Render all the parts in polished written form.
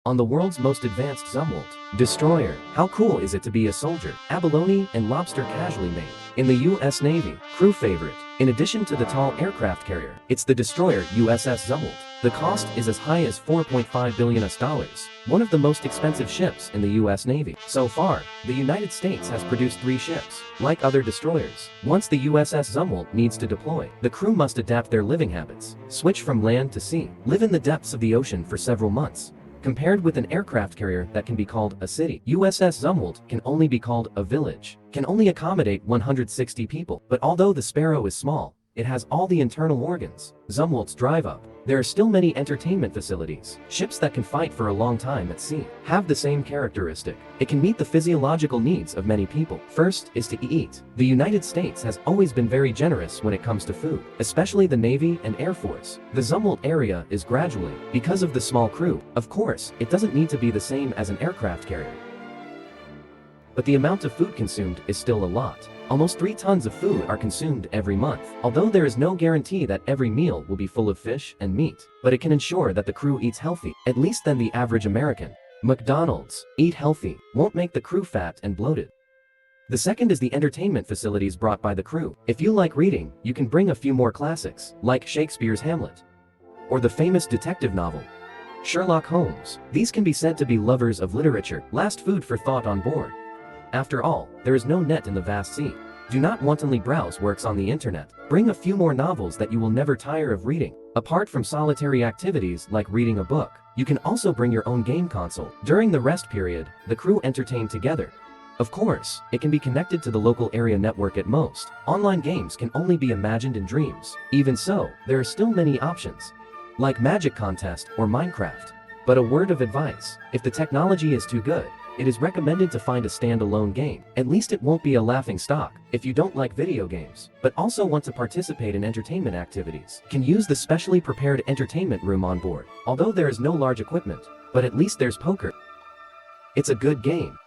on the world's most advanced Zumwalt destroyer. How cool is it to be a soldier? Abalone and Lobster casually made in the U.S. Navy. Crew favorite. In addition to the tall aircraft carrier, it's the destroyer USS Zumwalt. The cost is as high as $4.5 billion, one of the most expensive ships in the U.S. Navy. So far, the United States has produced 3 ships. Like other destroyers, once the USS Zumwalt needs to deploy, the crew must adapt their living habits, switch from land to sea, live in the depths of the ocean for several months. Compared with an aircraft carrier that can be called a city, USS Zumwalt can only be called a village, can only accommodate 160 people. But although the Sparrow is small, it has all the internal organs. Zumwalt's drive up. There are still many entertainment facilities. Ships that can fight for a long time at sea have the same characteristic. It can meet the physiological needs of many people. First is to eat. The United States has always been very generous when it comes to food, especially the Navy and Air Force. The Zumwalt area is gradually, because of the small crew. Of course, it doesn't need to be the same as an aircraft carrier, but the amount of food consumed is still a lot. Almost 3 tons of food are consumed every month. Although there is no guarantee that every meal will be full of fish and meat, but it can ensure that the crew eats healthy, at least than the average American. McDonald's, eat healthy, won't make the crew fat and bloated. The second is the entertainment facilities brought by the crew. If you like reading, you can bring a few more classics, like Shakespeare's Hamlet, or the famous detective novel, Sherlock Holmes. These can be said to be lovers of literature, last food for thought on board. After all, there is no net in the vast sea. Do not wantonly browse works on the internet. Bring a few more novels that you will never tire of reading. Apart from solitary activities like reading a book, you can also bring your own game console. During the rest period, the crew entertain together. Of course, it can be connected to the local area network at most. Online games can only be imagined in dreams. Even so, there are still many options, like Magic Contest or Minecraft. But a word of advice: if the technology is too good, it is recommended to find a standalone game. At least it won't be a laughing stock. If you don't like video games, but also want to participate in entertainment activities, can use the specially prepared entertainment room on board. Although there is no large equipment, but at least there's poker. It's a good game.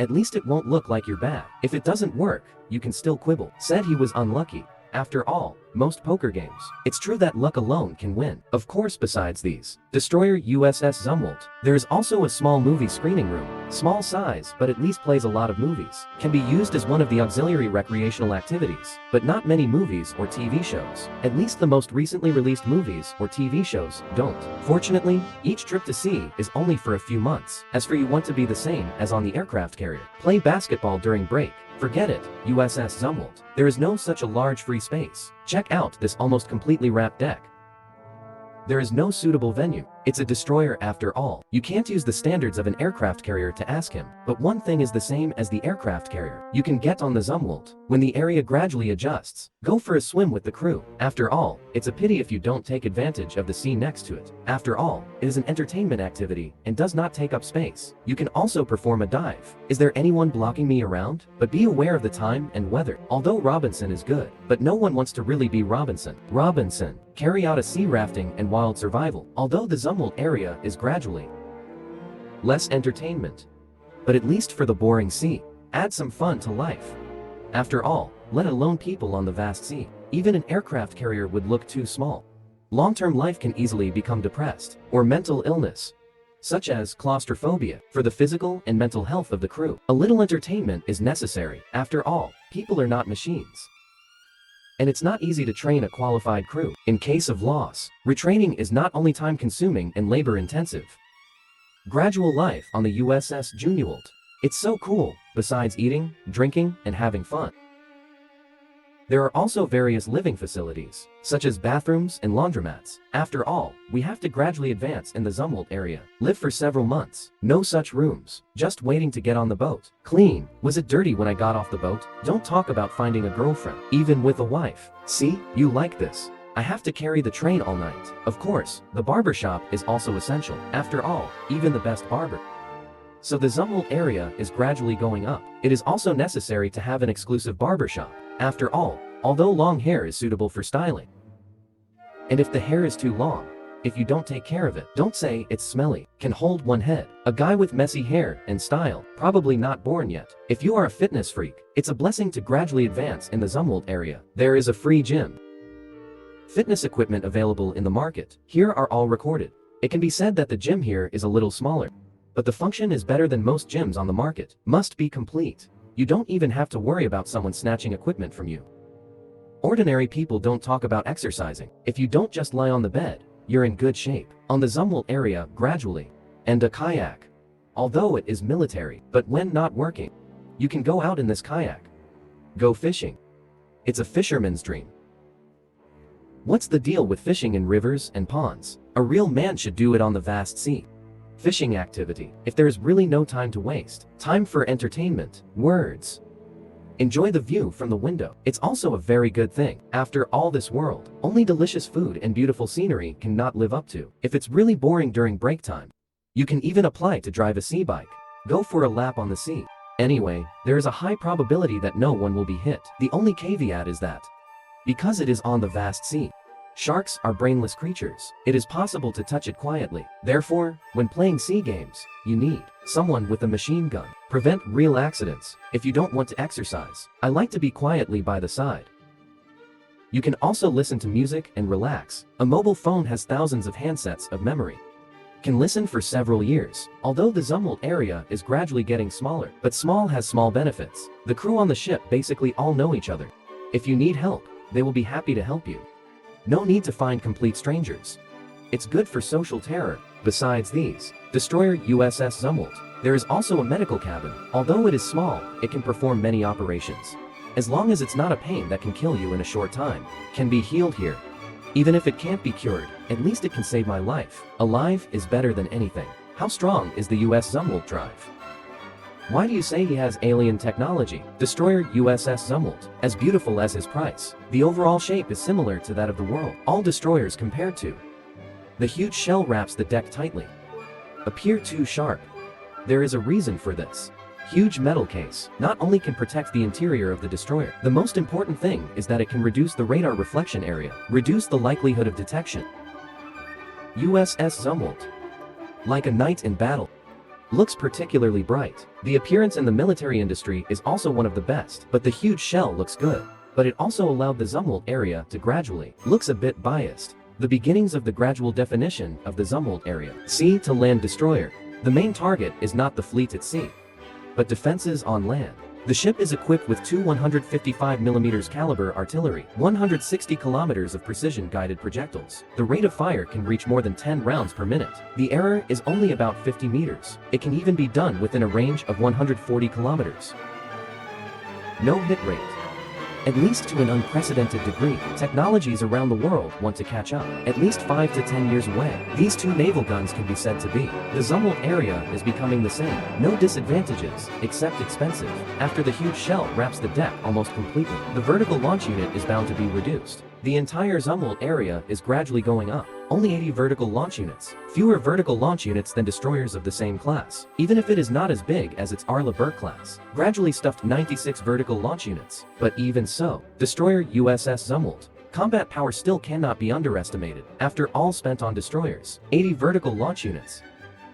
At least it won't look like you're bad. If it doesn't work, you can still quibble. Said he was unlucky. After all, most poker games, it's true that luck alone can win. Of course, besides these, destroyer USS Zumwalt, there is also a small movie screening room. Small size, but at least plays a lot of movies. Can be used as one of the auxiliary recreational activities, but not many movies or TV shows. At least the most recently released movies or TV shows don't. Fortunately, each trip to sea is only for a few months. As for you want to be the same as on the aircraft carrier, play basketball during break. Forget it, USS Zumwalt. There is no such a large free space. Check out this almost completely wrapped deck. There is no suitable venue. It's a destroyer after all. You can't use the standards of an aircraft carrier to ask him. But one thing is the same as the aircraft carrier. You can get on the Zumwalt. When the area gradually adjusts, go for a swim with the crew. After all, it's a pity if you don't take advantage of the sea next to it. After all, it is an entertainment activity and does not take up space. You can also perform a dive. Is there anyone blocking me around? But be aware of the time and weather. Although Robinson is good, but no one wants to really be Robinson. Robinson, carry out a sea rafting and wild survival. Although the Zumwalt area is gradually less entertainment, but at least for the boring sea, add some fun to life. After all, let alone people on the vast sea, even an aircraft carrier would look too small. Long-term life can easily become depressed, or mental illness, such as claustrophobia. For the physical and mental health of the crew, a little entertainment is necessary. After all, people are not machines. And it's not easy to train a qualified crew. In case of loss, retraining is not only time-consuming and labor-intensive. Gradual life on the USS Zumwalt. It's so cool, besides eating, drinking, and having fun. There are also various living facilities, such as bathrooms and laundromats. After all, we have to gradually advance in the Zumwalt area. Live for several months. No such rooms. Just waiting to get on the boat. Clean. Was it dirty when I got off the boat? Don't talk about finding a girlfriend, even with a wife. See, you like this. I have to carry the train all night. Of course, the barbershop is also essential. After all, even the best barber. So the Zumwalt area is gradually going up. It is also necessary to have an exclusive barbershop. After all, although long hair is suitable for styling. And if the hair is too long, if you don't take care of it, don't say it's smelly, can hold one head. A guy with messy hair and style, probably not born yet. If you are a fitness freak, it's a blessing to gradually advance in the Zumwalt area. There is a free gym. Fitness equipment available in the market. Here are all recorded. It can be said that the gym here is a little smaller, but the function is better than most gyms on the market. Must be complete. You don't even have to worry about someone snatching equipment from you. Ordinary people don't talk about exercising. If you don't just lie on the bed, you're in good shape. On the Zumwalt area, gradually. And a kayak. Although it is military, but when not working, you can go out in this kayak. Go fishing. It's a fisherman's dream. What's the deal with fishing in rivers and ponds? A real man should do it on the vast sea. Fishing activity. If there's really no time to waste. Time for entertainment. Words. Enjoy the view from the window. It's also a very good thing. After all this world, only delicious food and beautiful scenery cannot live up to. If it's really boring during break time, you can even apply to drive a sea bike. Go for a lap on the sea. Anyway, there is a high probability that no one will be hit. The only caveat is that, because it is on the vast sea, sharks are brainless creatures. It is possible to touch it quietly. Therefore, when playing sea games, you need someone with a machine gun. Prevent real accidents. If you don't want to exercise, I like to be quietly by the side. You can also listen to music and relax. A mobile phone has thousands of handsets of memory. Can listen for several years. Although the Zumwalt area is gradually getting smaller, but small has small benefits. The crew on the ship basically all know each other. If you need help, they will be happy to help you. No need to find complete strangers. It's good for social terror. Besides these, destroyer USS Zumwalt, there is also a medical cabin. Although it is small, it can perform many operations. As long as it's not a pain that can kill you in a short time, can be healed here. Even if it can't be cured, at least it can save my life. Alive is better than anything. How strong is the US Zumwalt drive? Why do you say he has alien technology? Destroyer USS Zumwalt, as beautiful as his price. The overall shape is similar to that of the world. All destroyers compared to. The huge shell wraps the deck tightly. Appear too sharp. There is a reason for this. Huge metal case not only can protect the interior of the destroyer, the most important thing is that it can reduce the radar reflection area, reduce the likelihood of detection. USS Zumwalt, like a knight in battle, looks particularly bright. The appearance in the military industry is also one of the best, but the huge shell looks good. But it also allowed the Zumwalt area to gradually, looks a bit biased. The beginnings of the gradual definition of the Zumwalt area. Sea to land destroyer. The main target is not the fleet at sea, but defenses on land. The ship is equipped with two 155mm caliber artillery, 160 kilometers of precision-guided projectiles. The rate of fire can reach more than 10 rounds per minute. The error is only about 50 meters. It can even be done within a range of 140 kilometers. No hit rate. At least to an unprecedented degree, technologies around the world want to catch up. At least 5 to 10 years away, these two naval guns can be said to be. The Zumwalt area is becoming the same. No disadvantages, except expensive. After the huge shell wraps the deck almost completely, the vertical launch unit is bound to be reduced. The entire Zumwalt area is gradually going up. Only 80 vertical launch units. Fewer vertical launch units than destroyers of the same class. Even if it is not as big as its Lobster-class. Gradually stuffed 96 vertical launch units. But even so, destroyer USS Zumwalt. Combat power still cannot be underestimated. After all spent on destroyers, 80 vertical launch units.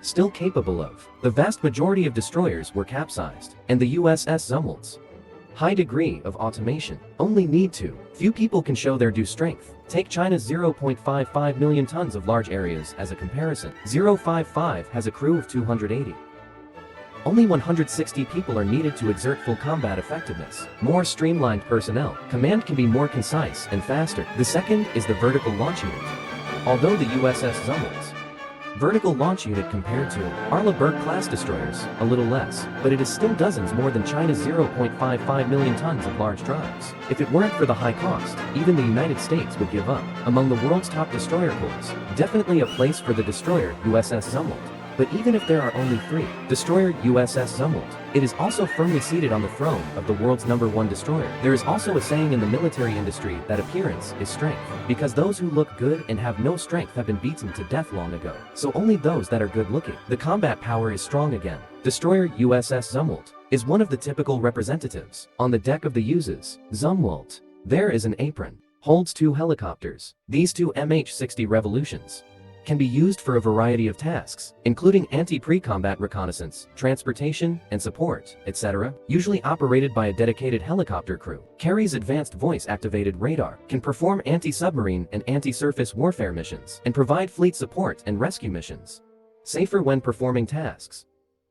Still capable of. The vast majority of destroyers were capsized. And the USS Zumwalt's high degree of automation only need to. Few people can show their due strength. Take China's 0.55 million tons of large areas as a comparison. 055 has a crew of 280. Only 160 people are needed to exert full combat effectiveness. More streamlined personnel. Command can be more concise and faster. The second is the vertical launch unit. Although the USS Zumwalt's vertical launch unit compared to Lobster-class destroyers, a little less, but it is still dozens more than China's 0.55 million tons of large drives. If it weren't for the high cost, even the United States would give up. Among the world's top destroyer corps, definitely a place for the destroyer USS Zumwalt. But even if there are only 3, destroyer USS Zumwalt, it is also firmly seated on the throne of the world's #1 destroyer. There is also a saying in the military industry that appearance is strength, because those who look good and have no strength have been beaten to death long ago. So only those that are good looking. The combat power is strong again. Destroyer USS Zumwalt is one of the typical representatives. On the deck of the USS Zumwalt, there is an apron. Holds 2 helicopters. These two MH-60 Revolutions can be used for a variety of tasks, including anti-pre-combat reconnaissance, transportation and support, etc., usually operated by a dedicated helicopter crew. Carries advanced voice-activated radar, can perform anti-submarine and anti-surface warfare missions, and provide fleet support and rescue missions. Safer when performing tasks.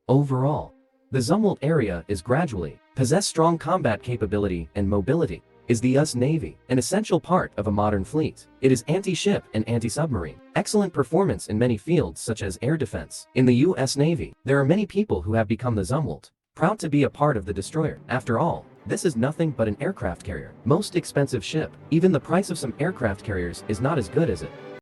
Overall, the Zumwalt area is gradually possess strong combat capability and mobility. Is the US Navy an essential part of a modern fleet? It is anti-ship and anti-submarine. Excellent performance in many fields such as air defense. In the US Navy, there are many people who have become the Zumwalt, proud to be a part of the destroyer. After all, this is nothing but an aircraft carrier. Most expensive ship. Even the price of some aircraft carriers is not as good as it.